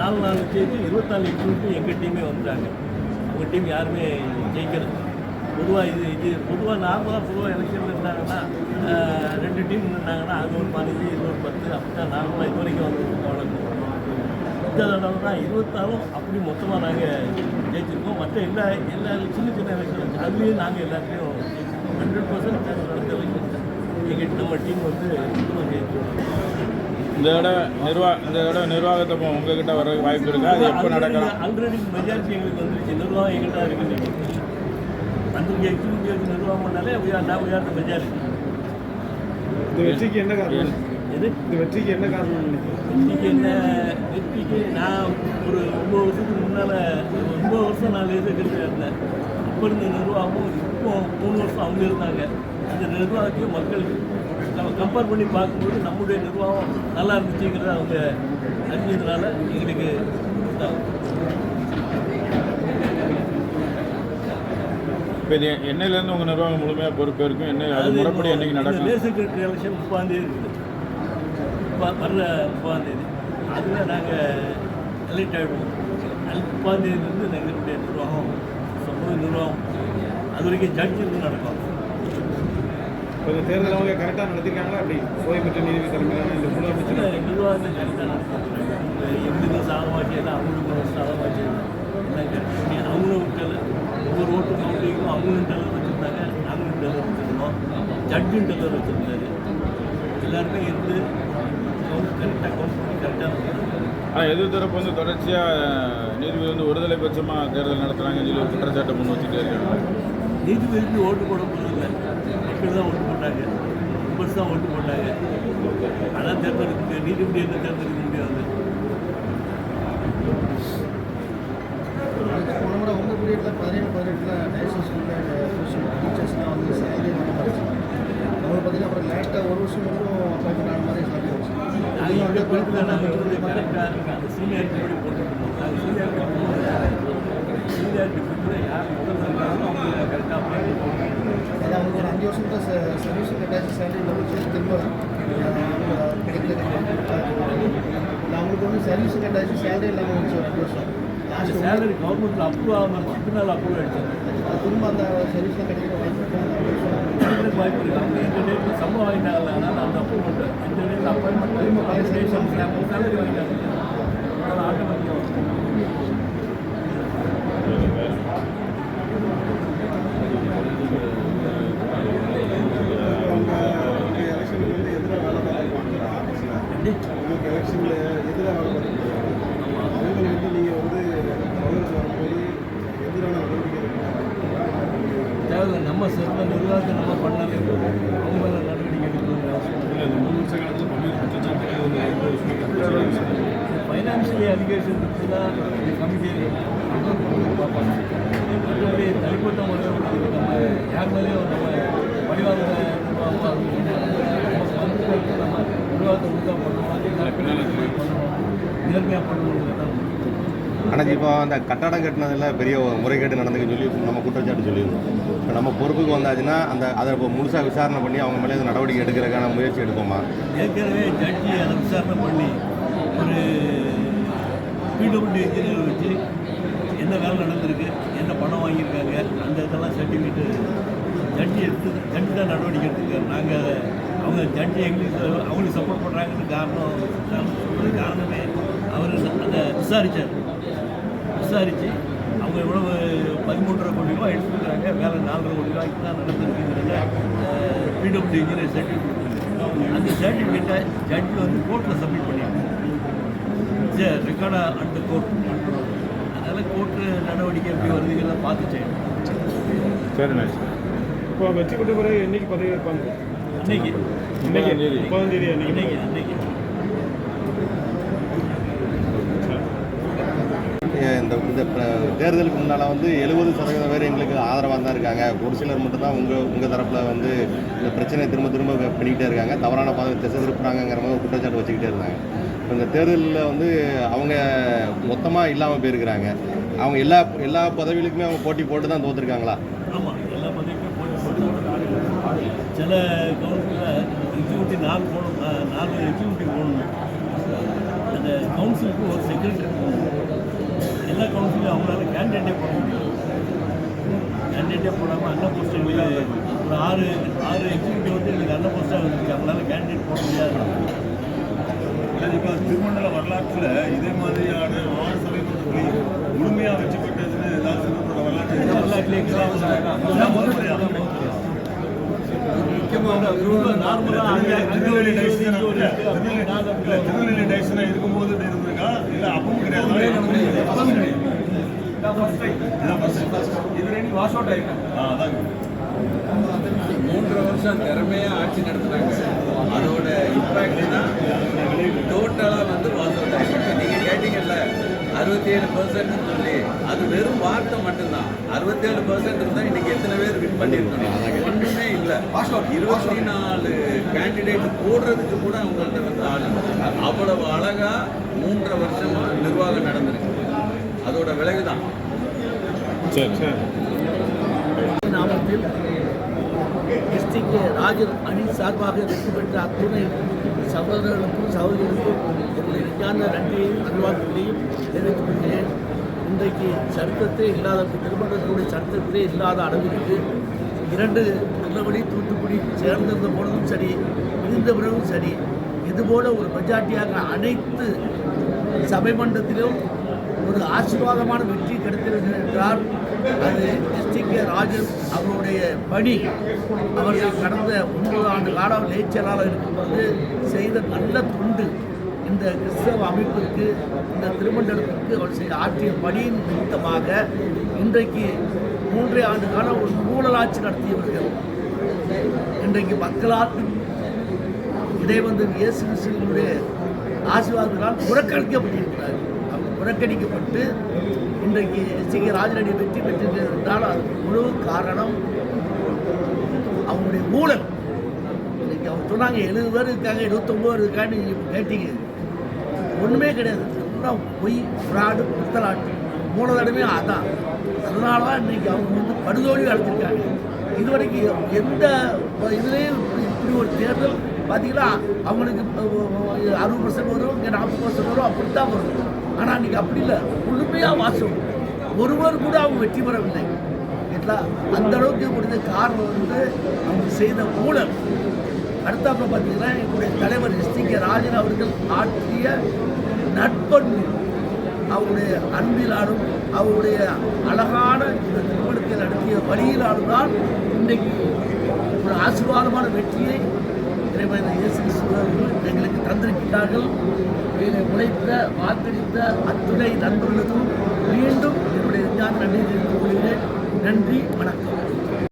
4 ஜெயிச்சு 24 எக்ஸிக்யூட்டிவ் எங்கள் டீமே வந்துட்டாங்க. அவங்க டீம் யாருமே ஜெயிக்கல. பொதுவாக நார்மலாக எலெக்ஷனில் இருந்தாங்கன்னா 2 டீம் இருந்தாங்கன்னா அது ஒரு 15 இது ஒரு 10 அப்படி தான் நார்மலாக இது வரைக்கும் வந்து வழக்கம். இந்த தடவை தான் 24 அப்படி மொத்தமாக நாங்கள் ஜெயிச்சிருக்கோம். மற்ற எல்லா சின்ன எலெக்ஷன் அதுலேயும் நாங்கள் எல்லாத்தையும் 100% நடந்த எலெக்ஷன் நம்ம டீம் வந்து ஜெயிச்சிருக்கோம். இந்த இடம் நிர்வாகத்தை உங்ககிட்ட வர வாய்ப்பு இருக்கா? அது எப்போ நடக்கலாம்? ஆல்ரெடி மெஜாரிட்டி எங்களுக்கு வந்துருச்சு. நிர்வாகம் எங்கிட்ட இருக்குது. அந்த எக்ஸிக்யூட்டிவ் நிர்வாகம் பண்ணாலே நான் மெஜாரிட்டி. இந்த வெற்றிக்கு என்ன காரணம்? இந்த வெற்றிக்கு என்ன காரணம்? வெற்றிக்கு நான் ஒரு 9 வருஷத்துக்கு முன்னால் 9 வருஷம் நான் எதிர்க்கிட்டு இருந்தேன். அப்போ இருந்த நிர்வாகமும் இப்போ 3 வருஷம் அவங்க இருந்தாங்க. அந்த நிர்வாகத்தையும் மக்களுக்கு நம்ம கம்பேர் பண்ணி பார்க்கும்போது நம்முடைய நிர்வாகம் நல்லா இருந்துச்சுங்கிறத அவங்க அறிஞ்சதுனால எங்களுக்கு இப்போ என்னையிலேருந்து உங்கள் நிர்வாகம் முழுமையாக பொறுப்பு இருக்கும்? என்ன அது முறைப்படி என்றைக்கு நடக்கும்? டே செக்ரட்டரி எலெக்ஷன் 30ஆம் தேதி இருக்குது. வர்ற 30ஆம் தேதி அதில் நாங்கள் எலெக்ட் ஆகிடுவோம். 30ஆம் தேதியிலேருந்து எங்களுடைய நிர்வாகம் சமூக நிர்வாகம் அது வரைக்கும் ஜட்ஜிருந்து நடக்கும். இப்போ தேர்தல் அவங்க கரெக்டாக நடத்திருக்காங்களா? அப்படி ஓய்வு பெற்ற நீதிபதி தலைமையிலான இந்த முழு அமைச்சர் நிர்வாகத்தை கரெக்டாக நடத்திருக்காங்க. எங்களுக்கு சாதமாச்சு இல்லை, அவங்களுக்கு சாதமாச்சு எல்லாம் கரெக்ட். அவங்களும் விட்டல ஒவ்வொரு ஓட்டு கவுண்டிங்கும் அவங்களும் டெல்லர் வச்சுருந்தாங்க, நாங்களும் டெல்லர் வச்சுருந்தோம், ஜட்ஜும் டெல்லர் வச்சுருந்தாரு. எல்லாருமே இருந்து கரெக்டாக கவுண்ட் பண்ணி கரெக்டாக நடத்துறாங்க. ஆனால் எதிர்த்தரப்பு வந்து தொடர்ச்சியாக நீதிபதி வந்து ஒருதலை பட்சமாக தேர்தல் நடத்துகிறாங்கன்னு சொல்லி ஒரு குற்றச்சாட்டை முன் வச்சுட்டே இருக்காங்க. நீதிபதிக்கு ஓட்டு போட போகிறதில்ல, மக்கள் தான் ஓட்டு போட்டாங்க, மெம்பர்ஸ் தான் ஓட்டு போட்டாங்க. அதான் தேர்ந்தெடுக்க நீதிபதி என்ன தேர்ந்தெடுக்க முடியாது. போன முறை உங்கள் பீரியடில் 17-18 நேஷனல் ஸ்கூலில் டீச்சர்ஸ்லாம் வந்து சேலரி மட்டும் படிச்சாங்க. அவங்க பார்த்தீங்கன்னா அப்புறம் லேட்டாக ஒரு வருஷம் மட்டும் அப்ளை பண்ண மாதிரி சாப்பிட்டு வச்சு கரெக்டாக சீனியாரிட்டி படி போட்டுருக்கோம். நாங்கள் சீனியாரிட்டி படி யார் முதல்ல கரெக்டாக அப்ளை பண்ணுவோம். அது அவங்க ஒரு 5 வருஷம் தான் சர்வீஸ் கட்டாச்சு சேலரியில் வச்சு திரும்ப கிடைக்கல. அவங்களுக்கு வந்து சர்வீஸ் கட்டாச்சு சேலரி இல்லாமல் வச்சு ஒரு 2 வருஷம் லாஸ்ட் சேலரி கவர்மெண்ட்டில் அப்ரூவ் ஆகாமல் பின்னால் அப்ரூவ் ஆகிடுச்சு. திரும்ப அந்த சர்வீஸில் கிடைக்கிற வாய்ப்பு இருக்குது. அவங்க எந்த டேட்டில் சம்பவம் வாங்கிட்டாங்கல்ல, அதனால் அந்த அப்ரூவ்மெண்ட் எந்த டேட்டில் அப்பாயின்மெண்ட் பழைய ஸ்டேஷன் சேலரி வாங்கிட்டாங்க. அதனால் ஆட்டோமேட்டிக்காக எலெக்ஷனில் எதிராக வேலை பார்த்துருக்காங்க. அவங்க வந்து நீங்கள் வந்து பதவியில் வரும்போது எதிரான நடவடிக்கை தேவை. நம்ம சிறந்த நிர்வாகத்தை நம்ம பண்ணாலே அவங்க மேலே நடவடிக்கை எடுக்கணுங்கிற அவசியம் இல்லை. 3 வருஷ காலத்தில் பல்வேறு குற்றச்சாட்டு ஃபைனான்ஷியலி அலிகேஷன் இருந்துச்சுன்னா இந்த கமிட்டி பார்ப்பாங்க. மற்றபடி தனிப்பட்ட முறையில் நம்ம யார் மேலேயும் நம்ம பழிவாங்க நிர்வாகம் நம்ம நிர்வாகத்தை உறுதியாக பண்ணணும், நேர்மையாக பண்ணணுங்கிறது தான். ஆனால் இப்போ அந்த கட்டடம் கட்டினதில் பெரிய முறைகேடு நடந்துன்னு சொல்லி நம்ம குற்றச்சாட்டு சொல்லியிருந்தோம். இப்போ நம்ம பொறுப்புக்கு வந்தாச்சுன்னா அதை இப்போ முழுசாக விசாரணை பண்ணி அவங்க மேலே நடவடிக்கை எடுக்கிறதுக்கான முயற்சி எடுப்போமா? ஏற்கனவே ஜட்ஜி அதை விசாரணை பண்ணி ஒரு பிடபிள்யூ இன்ஜினியர் வச்சு என்ன வேலை நடந்திருக்கு, என்ன பணம் வாங்கியிருக்காங்க, அந்த இதெல்லாம் சர்டிஃபிகேட்டு ஜட்ஜி தான் நடவடிக்கை எடுத்துருக்காரு. நாங்கள் அவங்க ஜட்ஜி அவங்களுக்கு சப்போர்ட் பண்ணுறாங்கன்னு காரணமே அவர் அதை விசாரித்து அவங்க எவ்வளவு 13.5 கோடி ரூபா எடுத்துருக்காங்க, வேலை 4.5 கோடி ரூபாய்க்கு தான் நடந்திருக்குங்கிறத பிடபிள்யூ இன்ஜினியர் சர்டிஃபிகேட். அந்த சர்டிஃபிகேட்டை ஜட்ஜி வந்து கோர்ட்டில் சப்மிட் பண்ணியிருக்காங்க. ரெக்கார்டாக அந்த கோர்ட் பண்ணுறோம். அதனால் கோர்ட்டு நடவடிக்கை எப்படி வருதுங்கிறத பார்த்து செய்யணும். சரிண்ணா. இப்போ வெற்றி பெற்ற பிறகு என்னைக்கு பதவி இருப்பாங்க? இன்னைக்கு 30ஆம் தேதி அன்னைக்கு இந்த தேர்தலுக்கு முன்னால் வந்து 70% பேர் எங்களுக்கு ஆதரவாக தான் இருக்காங்க. ஒரு சிலர் மட்டும்தான் உங்கள் தரப்பில் வந்து இந்த பிரச்சனையை திரும்ப பண்ணிக்கிட்டே இருக்காங்க, தவறான பாதை திசை திருப்புறாங்கிற மாதிரி குற்றச்சாட்டு வச்சுக்கிட்டே இருந்தாங்க. இப்போ இந்த தேர்தலில் வந்து அவங்க மொத்தமாக இல்லாமல் போயிருக்கிறாங்க. அவங்க எல்லா பதவிகளுக்குமே அவங்க போட்டி போட்டு தான் தோற்றுருக்காங்களா? ஆமாம், எல்லா பதவிக்குமே போட்டு சில கவர்மெண்ட்டில் எக்ஸிக்யூட்டிவ் 4 எக்ஸிக்யூட்டிவ் போடணும். கவுன்சிலுக்கு ஒரு செக்ரட்டரி, எல்லா கவுன்சிலும் அவங்களால கேண்டிடேட்டே போட முடியும். கேண்டிடேட்டே போடாமல் அண்ணா போஸ்டிங்கில் ஒரு ஆறு எக்ஸிக்யூட்டிவ் வந்து எனக்கு அண்ணா போஸ்ட்டாக வந்துருக்கு, அவங்களால கேண்டிடேட் போட முடியாது. இப்போ திருமண்டல வரலாற்றில் இதே மாதிரியான 6 சபைகள் போய் முழுமையாக வச்சு பெற்றதுன்னு ஏதாவது திருமண்டல வரலாற்று முக்கியமாக நார்மலாக திருநெல்வேலி டைசனாக இருக்கும்போது இருந்திருக்கா இல்லை அப்பவும் கிடையாது? அதான் 3 வருஷம் திறமையாக ஆட்சி நடத்துனாங்க. அதோட இம்பேக்ட் தான் டோட்டலாக வந்து வாஸ் அவுட் ஆகிடுச்சு. நீங்கள் கேட்டீங்கல்ல 67% சொல்லி, அது வெறும் வார்த்தை மட்டும்தான். 67% இருந்தால் இன்னைக்கு எத்தனை பேர் வின் பண்ணியிருக்கணும்? ஒன்றுமே இல்லை. 24 கேண்டிடேட் போடுறதுக்கு கூட அவங்கள்ட்ட வந்து ஆள் இல்லை. அவ்வளவு அழகாக 3.5 வருஷமாக நிர்வாகம் நடந்திருக்கு. அதோட விளைவு தான். சரி நாமத்தில் டிஸ்ட்ரிக்ட் ராஜன் அணி சார்பாக வெற்றி பெற்ற அத்துணை சகோதரர்களுக்கும் சகோதரிகளுக்கும் என்னுடைய விஞ்ஞான நன்றியையும் நல்வாழ்த்துக்களையும் தெரிவித்துக் கொள்கிறேன். இன்றைக்கு சட்டத்தே இல்லாத திருமணத்தினுடைய சட்டத்திலே இல்லாத அளவிற்கு 2 நல்லபடி தூத்துக்குடி சேர்ந்திருந்த பொழுதும் சரி, இருந்த பிறகும் சரி, இதுபோல ஒரு மெஜாரிட்டியாக அனைத்து சபை மன்றத்திலும் ஒரு ஆசீர்வாதமான வெற்றி கிடைத்திருக்கிறது என்றால் அது டிஸ்ட்ரிக்ட் ராஜன் அவருடைய பணி. அவர்கள் கடந்த 9 ஆண்டு காலம் லேச்சலாளர் இருக்கும்போது செய்த நல்ல தொண்டு, இந்த கிறிஸ்தவ அமைப்பிற்கு, இந்த திருமண்டலத்திற்கு அவர் ஆற்றிய பணியின் நிமித்தமாக இன்றைக்கு 3 ஆண்டு காலம் ஒரு ஊழலாட்சி நடத்தியவர்கள் இன்றைக்கு மக்களால் இறைவந்து இயேசு கிறிஸ்துவினுடைய ஆசீர்வாதத்தினால் புறக்கணிக்கப்பட்டிருக்கிறார். புறக்கணிக்கப்பட்டு இன்றைக்கு எஸ்.சி.கே. ராஜனடி வெற்றி பெற்றிருக்கிறது என்றால் அதுக்கு முழு காரணம் அவங்களுடைய ஊழல். இன்னைக்கு அவங்க சொன்னாங்க 70 பேர் இருக்காங்க, 79 பேர் இருக்கான்னு நீங்கள் கேட்டீங்க. ஒன்றுமே கிடையாது. எல்லாம் பொய், ஃப்ராடு, புத்தலாட்டு, மூலதனமே அதான். அதனால தான் இன்றைக்கி அவங்க வந்து படுதோடி அழைச்சிருக்காங்க. இதுவரைக்கும் எந்த இதுலேயும் இப்படி ஒரு தேர்தல் பார்த்தீங்கன்னா அவங்களுக்கு 60% வரும், இங்கே 40% வரும், அப்படி தான் வரும். ஆனால் இன்றைக்கி அப்படி இல்லை, முழுமையாக வாசம். ஒருவர் கூட அவங்க வெற்றி பெறவில்லை. அந்த அளவுக்கு முடிந்த காரணம் வந்து அவங்க செய்த ஊழல். அடுத்தாப்புல பார்த்தீங்கன்னா எங்களுடைய தலைவர் எஸ்.சி.கே. ராஜன் அவர்கள் ஆற்றிய நட்பண்பு, அவருடைய அன்பிலாலும் அவருடைய அழகான இந்த திருமணத்தை நடத்திய வழியிலாலும் தான் இன்றைக்கு ஒரு ஆசீர்வாதமான வெற்றியை இறைவன் இயேசு கிறிஸ்துவர்கள் எங்களுக்கு தந்திருக்கிறார்கள். இதை உழைத்த வாக்களித்த அத்துணை நண்பர்களுக்கும் மீண்டும் என்னுடைய விஞ்ஞான நன்றி தெரிவித்துக் கொள்கிறேன். நன்றி, வணக்கம்.